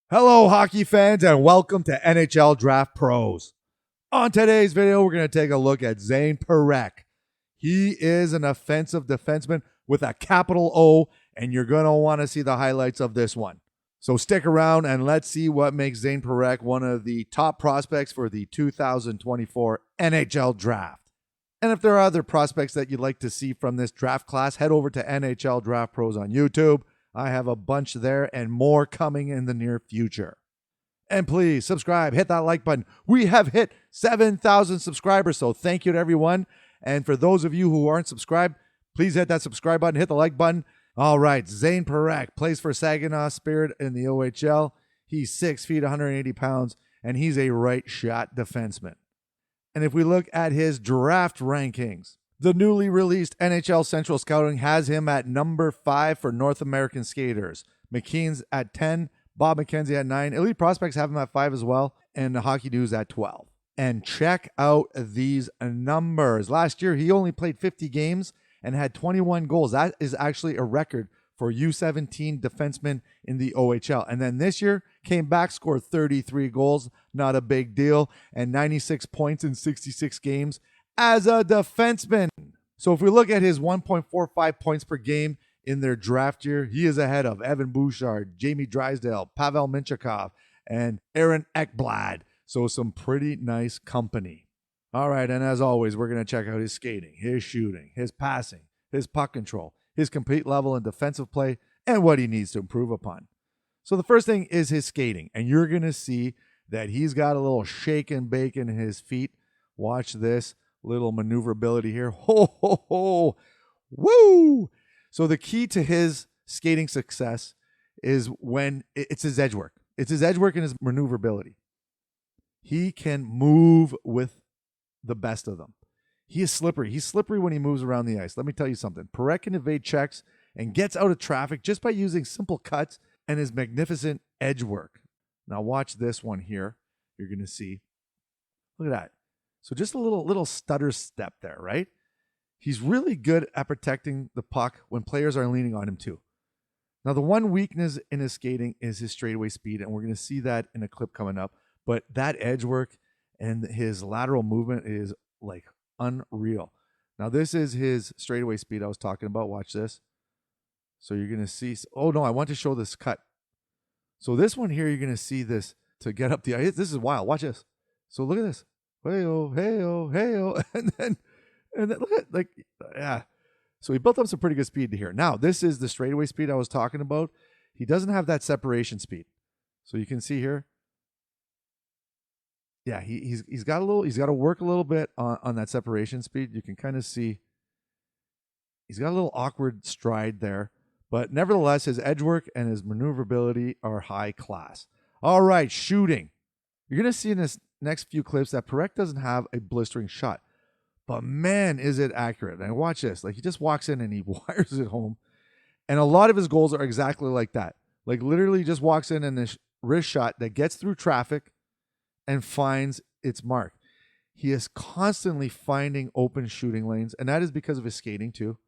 Hello, hockey fans, and welcome to NHL Draft Pros. On today's video, we're going to take a look at Zayne Parekh. He is an offensive defenseman with a capital O, and you're going to want to see the highlights of this one. So stick around and let's see what makes Zayne Parekh one of the top prospects for the 2024 NHL Draft. And if there are other prospects that you'd like to see from this draft class, head over to NHL Draft Pros on YouTube. I have a bunch there and more coming in the near future. And please subscribe, hit that like button. We have hit 7,000 subscribers, so thank you to everyone. And for those of you who aren't subscribed, please hit that subscribe button, hit the like button. All right, Zayne Parekh plays for Saginaw Spirit in the OHL. He's 6 feet, 180 pounds, and he's a right shot defenseman. And if we look at his draft rankings, the newly released NHL Central Scouting has him at number 5 for North American skaters. McKean's at 10, Bob McKenzie at 9. Elite Prospects have him at 5 as well, and the Hockey News at 12. And check out these numbers. Last year, he only played 50 games and had 21 goals. That is actually a record for U17 defensemen in the OHL. And then this year, came back, scored 33 goals, not a big deal, and 96 points in 66 games as a defenseman. So if we look at his 1.45 points per game in their draft year, he is ahead of Evan Bouchard, Jamie Drysdale, Pavel Minchakov, and Aaron Ekblad. So some pretty nice company. All right, and as always, we're going to check out his skating, his shooting, his passing, his puck control, his complete level in defensive play, and what he needs to improve upon. So the first thing is his skating, and you're going to see that he's got a little shake and bake in his feet. Watch this little maneuverability here. Ho, ho, ho. Woo! So the key to his skating success is when it's his edge work. It's his edge work and his maneuverability. He can move with the best of them. He is slippery. He's slippery when he moves around the ice. Let me tell you something. Parekh can evade checks and gets out of traffic just by using simple cuts and his magnificent edge work. Now watch this one here. You're going to see. Look at that. So just a little stutter step there, right? He's really good at protecting the puck when players are leaning on him too. Now, the one weakness in his skating is his straightaway speed, and we're going to see that in a clip coming up. But that edge work and his lateral movement is like unreal. Now, this is his straightaway speed I was talking about. Watch this. So you're going to see. Oh, no, I want to show this cut. So this one here, you're going to see this to get up the ice. This is wild. Watch this. So look at this. Hey-oh, hey-oh, hey-oh. And then look at, like, yeah. So he built up some pretty good speed to here. Now, this is the straightaway speed I was talking about. He doesn't have that separation speed. So you can see here. Yeah, he's got to work a little bit on that separation speed. You can kind of see he's got a little awkward stride there. But nevertheless, his edge work and his maneuverability are high class. All right, shooting. You're going to see in this next few clips that Parekh doesn't have a blistering shot. But man, is it accurate. And watch this. Like, he just walks in and he wires it home. And a lot of his goals are exactly like that. Like, literally just walks in and this wrist shot that gets through traffic and finds its mark. He is constantly finding open shooting lanes, and that is because of his skating too,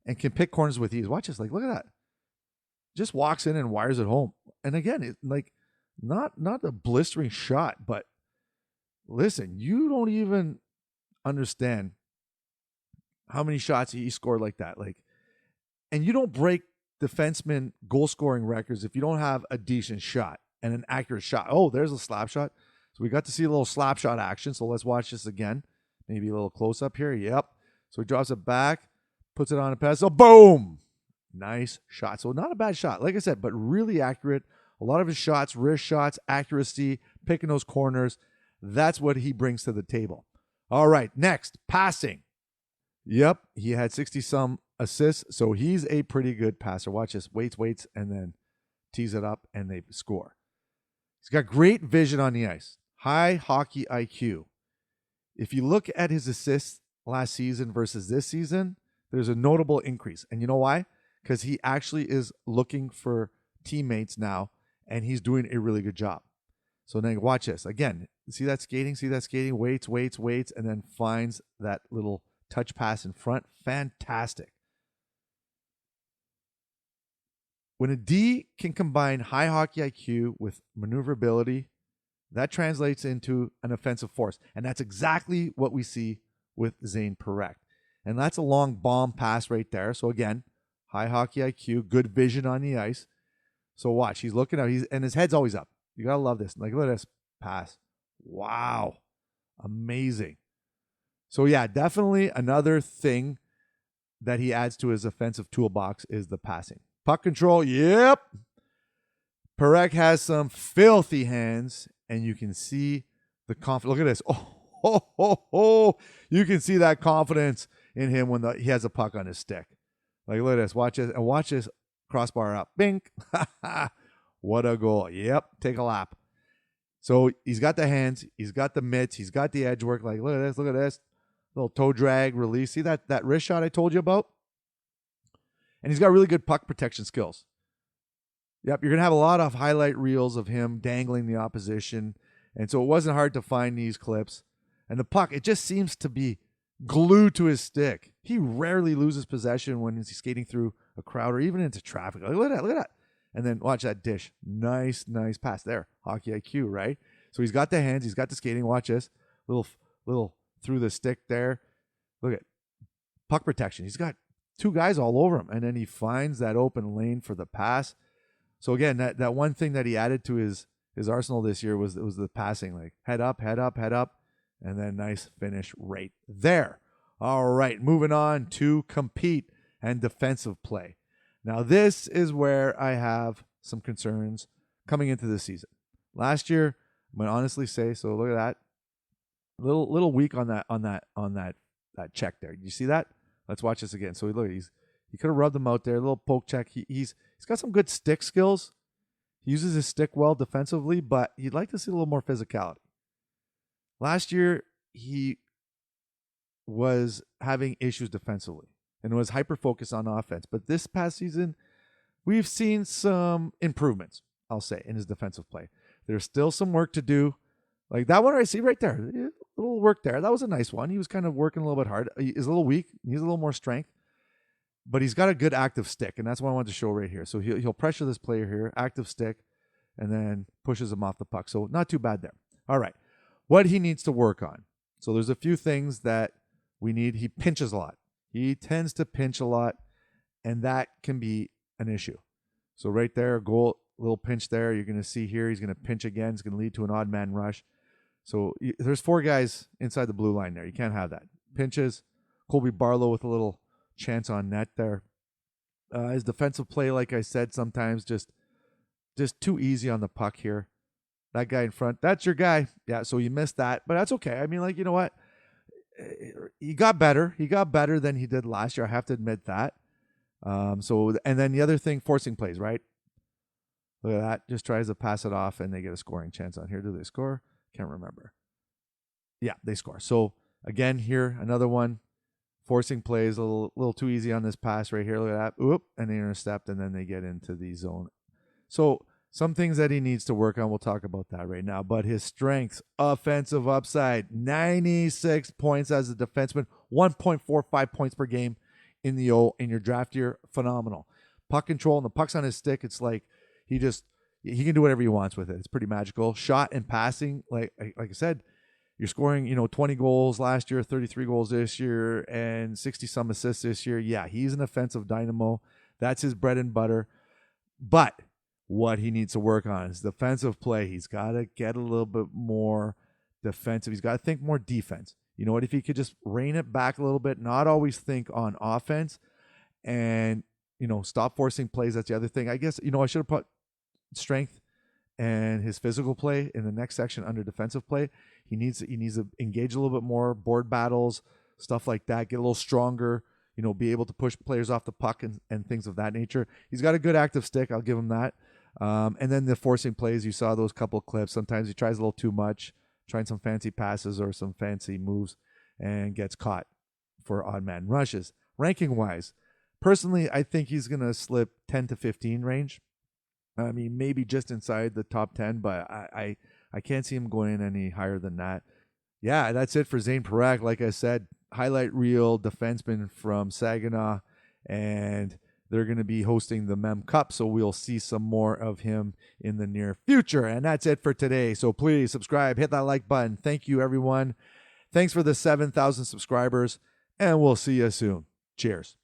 and can pick corners with ease. Watch this. Like, look at that. Just walks in and wires it home. And again, it, like, not a blistering shot, but listen, you don't even understand how many shots he scored like that. Like, and you don't break defenseman goal scoring records if you don't have a decent shot and an accurate shot. Oh, there's a slap shot. So we got to see a little slap shot action. So let's watch this again. Maybe a little close up here. Yep. So he drops it back, puts it on a pedestal. Boom. Nice shot. So not a bad shot, like I said, but really accurate. A lot of his shots, wrist shots, accuracy, picking those corners. That's what he brings to the table. All right, next, passing. Yep, he had 60-some assists, so he's a pretty good passer. Watch this. Waits, and then tees it up, and they score. He's got great vision on the ice. High hockey IQ. If you look at his assists last season versus this season, there's a notable increase. And you know why? Because he actually is looking for teammates now, and he's doing a really good job. So then watch this. Again, see that skating? Waits, and then finds that little touch pass in front. Fantastic. When a D can combine high hockey IQ with maneuverability, that translates into an offensive force. And that's exactly what we see with Zayne Parekh. And that's a long bomb pass right there. So again, high hockey IQ, good vision on the ice. So watch, he's looking out, and his head's always up. You gotta love this. Like, look at this pass. Wow. Amazing. So yeah, definitely another thing that he adds to his offensive toolbox is the passing. Puck control, yep. Parekh has some filthy hands, and you can see the confidence. Look at this. Oh. You can see that confidence in him when he has a puck on his stick. Like, look at this. Watch this. And watch this crossbar up. Bink. What a goal. Yep. Take a lap. So he's got the hands. He's got the mitts. He's got the edge work. Like, look at this. Look at this. Little toe drag release. See that wrist shot I told you about? And he's got really good puck protection skills. Yep, you're going to have a lot of highlight reels of him dangling the opposition. And so it wasn't hard to find these clips. And the puck, it just seems to be glued to his stick. He rarely loses possession when he's skating through a crowd or even into traffic. Like, look at that. And then watch that dish. Nice pass there. Hockey IQ, right? So he's got the hands. He's got the skating. Watch this. Little through the stick there. Look at puck protection. He's got two guys all over him. And then he finds that open lane for the pass. So again, that one thing that he added to his arsenal this year was the passing. Like head up. And then nice finish right there. All right, moving on to compete and defensive play. Now, this is where I have some concerns coming into this season. Last year, I'm going to honestly say, so look at that. Little weak on that check there. You see that? Let's watch this again. So look, he could have rubbed him out there. A little poke check. He's got some good stick skills. He uses his stick well defensively, but you'd like to see a little more physicality. Last year, he was having issues defensively and was hyper-focused on offense. But this past season, we've seen some improvements, I'll say, in his defensive play. There's still some work to do. Like that one I see right there, a little work there. That was a nice one. He was kind of working a little bit hard. He's a little weak. He needs a little more strength. But he's got a good active stick, and that's what I wanted to show right here. So he'll pressure this player here, active stick, and then pushes him off the puck. So not too bad there. All right. What he needs to work on. So there's a few things that we need. He pinches a lot. He tends to pinch a lot, and that can be an issue. So right there, goal, little pinch there. You're going to see here, he's going to pinch again. It's going to lead to an odd man rush. So there's four guys inside the blue line there. You can't have that. Pinches. Colby Barlow with a little chance on net there. His defensive play, like I said, sometimes just too easy on the puck here. That guy in front, that's your guy. Yeah, so you missed that, but that's okay. I mean, like, you know what? He got better. He got better than he did last year. I have to admit that. And then the other thing, forcing plays, right? Look at that. Just tries to pass it off, and they get a scoring chance on here. Do they score? Can't remember. Yeah, they score. So, again, here, another one. Forcing plays, a little too easy on this pass right here. Look at that. Oop, and they intercept, and then they get into the zone. So, some things that he needs to work on, we'll talk about that right now. But his strengths, offensive upside, 96 points as a defenseman, 1.45 points per game in your draft year, phenomenal. Puck control, and the puck's on his stick. It's like he can do whatever he wants with it. It's pretty magical. Shot and passing, like I said, you're scoring, 20 goals last year, 33 goals this year, and 60-some assists this year. Yeah, he's an offensive dynamo. That's his bread and butter. But what he needs to work on is defensive play. He's got to get a little bit more defensive. He's got to think more defense. You know what? If he could just rein it back a little bit, not always think on offense, and stop forcing plays. That's the other thing. I guess I should have put strength and his physical play in the next section under defensive play. He needs to engage a little bit more, board battles, stuff like that. Get a little stronger. Be able to push players off the puck and things of that nature. He's got a good active stick. I'll give him that. And then the forcing plays, you saw those couple of clips. Sometimes he tries a little too much, trying some fancy passes or some fancy moves, and gets caught for odd man rushes. Ranking wise, personally, I think he's going to slip 10 to 15 range. I mean, maybe just inside the top 10, but I can't see him going in any higher than that. Yeah, that's it for Zayne Parekh. Like I said, highlight reel defenseman from Saginaw, and they're going to be hosting the Mem Cup, so we'll see some more of him in the near future. And that's it for today. So please subscribe, hit that like button. Thank you, everyone. Thanks for the 7,000 subscribers, and we'll see you soon. Cheers.